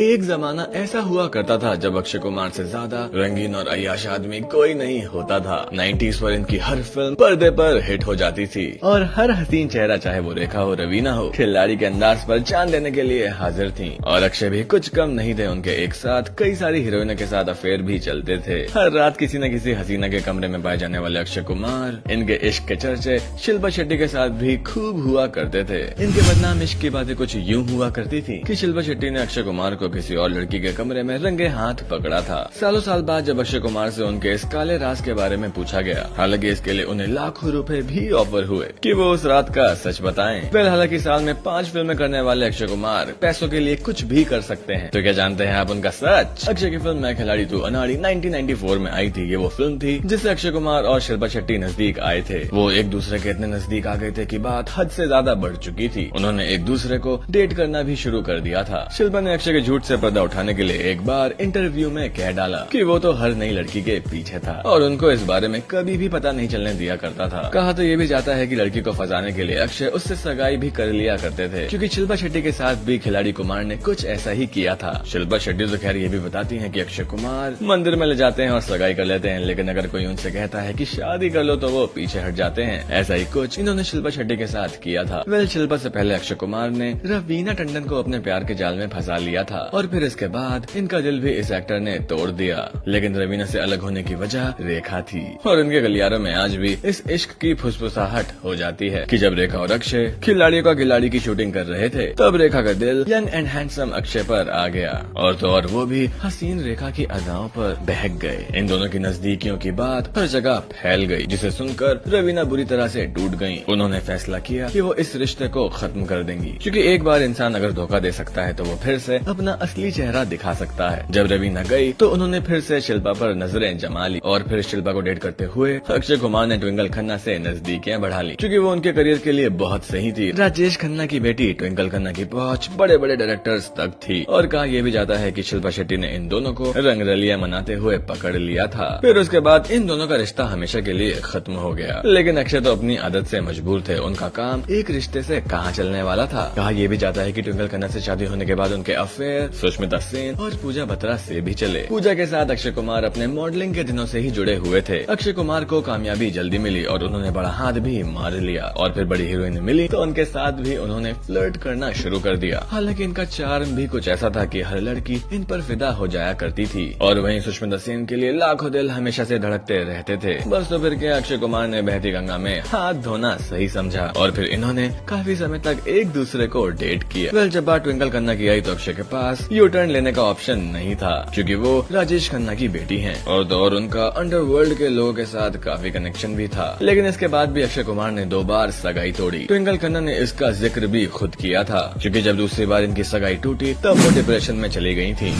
एक जमाना ऐसा हुआ करता था जब अक्षय कुमार से ज्यादा रंगीन और अय्याश आदमी कोई नहीं होता था। 90s पर इनकी हर फिल्म पर्दे पर हिट हो जाती थी और हर हसीन चेहरा, चाहे वो रेखा हो रवीना हो, खिलाड़ी के अंदाज पर जान देने के लिए हाजिर थी। और अक्षय भी कुछ कम नहीं थे। उनके एक साथ कई सारी हीरोइनों के साथ अफेयर भी चलते थे। हर रात किसी न किसी हसीना के कमरे में पाए जाने वाले अक्षय कुमार, इनके इश्क के चर्चे शिल्पा शेट्टी के साथ भी खूब हुआ करते थे। इनके बदनाम इश्क की बातें कुछ यूँ हुआ करती थी कि शिल्पा शेट्टी ने अक्षय कुमार को किसी और लड़की के कमरे में रंगे हाथ पकड़ा था। सालों साल बाद जब अक्षय कुमार से उनके इस काले राज के बारे में पूछा गया, हालांकि इसके लिए उन्हें लाखों रुपए भी ऑफर हुए कि वो उस रात का सच बताएं। फिर हालांकि साल में 5 फिल्में करने वाले अक्षय कुमार पैसों के लिए कुछ भी कर सकते हैं। तो क्या जानते हैं आप उनका सच? अक्षय की फिल्म मैं खिलाड़ी तू अनाड़ी 1994 में आई थी। ये वो फिल्म थी जिससे अक्षय कुमार और शिल्पा शेट्टी नजदीक आए थे। वो एक दूसरे के इतने नजदीक आ गए थे कि बात हद से ज्यादा बढ़ चुकी थी। उन्होंने एक दूसरे को डेट करना भी शुरू कर दिया था। शिल्पा ने अक्षय के झूठ से पर्दा उठाने के लिए एक बार इंटरव्यू में कह डाला कि वो तो हर नई लड़की के पीछे था और उनको इस बारे में कभी भी पता नहीं चलने दिया करता था। कहा तो ये भी जाता है कि लड़की को फंसाने के लिए अक्षय उससे सगाई भी कर लिया करते थे, क्योंकि शिल्पा शेट्टी के साथ भी खिलाड़ी कुमार ने कुछ ऐसा ही किया था। शिल्पा शेट्टी तो खैर ये भी बताती है कि अक्षय कुमार मंदिर में ले जाते हैं और सगाई कर लेते हैं, लेकिन अगर कोई उनसे कहता है कि शादी कर लो तो वो पीछे हट जाते हैं। ऐसा ही कुछ इन्होंने शिल्पा शेट्टी के साथ किया था। शिल्पा से पहले अक्षय कुमार ने रवीना टंडन को अपने प्यार के जाल में फंसा लिया था और फिर इसके बाद इनका दिल भी इस एक्टर ने तोड़ दिया। लेकिन रवीना से अलग होने की वजह रेखा थी और इनके गलियारों में आज भी इस इश्क की फुसफुसाहट हो जाती है कि जब रेखा और अक्षय खिलाड़ियों का खिलाड़ी की शूटिंग कर रहे थे, तब रेखा का दिल यंग एंड हैंडसम अक्षय पर आ गया और तो और वो भी हसीन रेखा की अदाओं पर बहक गए। इन दोनों की नजदीकियों की बात हर जगह फैल गई, जिसे सुनकर रवीना बुरी तरह से टूट गयी। उन्होंने फैसला किया कि वो इस रिश्ते को खत्म कर देंगी, क्योंकि एक बार इंसान अगर धोखा दे सकता है तो वो फिर से अपना असली चेहरा दिखा सकता है। जब रवीना गई तो उन्होंने फिर से शिल्पा पर नजरें जमा ली और फिर शिल्पा को डेट करते हुए अक्षय कुमार ने ट्विंकल खन्ना से नजदीकियां बढ़ा ली, क्योंकि वो उनके करियर के लिए बहुत सही थी। राजेश खन्ना की बेटी ट्विंकल खन्ना की पहुंच बड़े बड़े डायरेक्टर्स तक थी और कहा यह भी जाता है कि शिल्पा शेट्टी ने इन दोनों को रंगरलियां मनाते हुए पकड़ लिया था। फिर उसके बाद इन दोनों का रिश्ता हमेशा के लिए खत्म हो गया। लेकिन अक्षय तो अपनी आदत से मजबूर थे। उनका काम एक रिश्ते से कहाँ चलने वाला था। कहा यह भी जाता है कि ट्विंकल खन्ना से शादी होने के बाद उनके अफेयर सुष्मिता सेन और पूजा बत्रा से भी चले। पूजा के साथ अक्षय कुमार अपने मॉडलिंग के दिनों से ही जुड़े हुए थे। अक्षय कुमार को कामयाबी जल्दी मिली और उन्होंने बड़ा हाथ भी मार लिया और फिर बड़ी हीरोइन मिली तो उनके साथ भी उन्होंने फ्लर्ट करना शुरू कर दिया। हालांकि इनका चार्म भी कुछ ऐसा था कि हर लड़की इन पर फिदा हो जाया करती थी और वहीं सुष्मिता सेन के लिए लाखों दिल हमेशा से धड़कते रहते थे। बस तो फिर क्या, अक्षय कुमार ने बहती गंगा में हाथ धोना सही समझा और फिर इन्होंने काफी समय तक एक दूसरे को डेट किया। जब बात ट्विंकल खन्ना की आई तो अक्षय के पास यू टर्न लेने का ऑप्शन नहीं था, क्योंकि वो राजेश खन्ना की बेटी हैं और तो और उनका अंडरवर्ल्ड के लोगों के साथ काफी कनेक्शन भी था। लेकिन इसके बाद भी अक्षय कुमार ने 2 बार सगाई तोड़ी। ट्विंकल खन्ना ने इसका जिक्र भी खुद किया था, क्योंकि जब दूसरी बार इनकी सगाई टूटी तब वो डिप्रेशन में चली गई थी।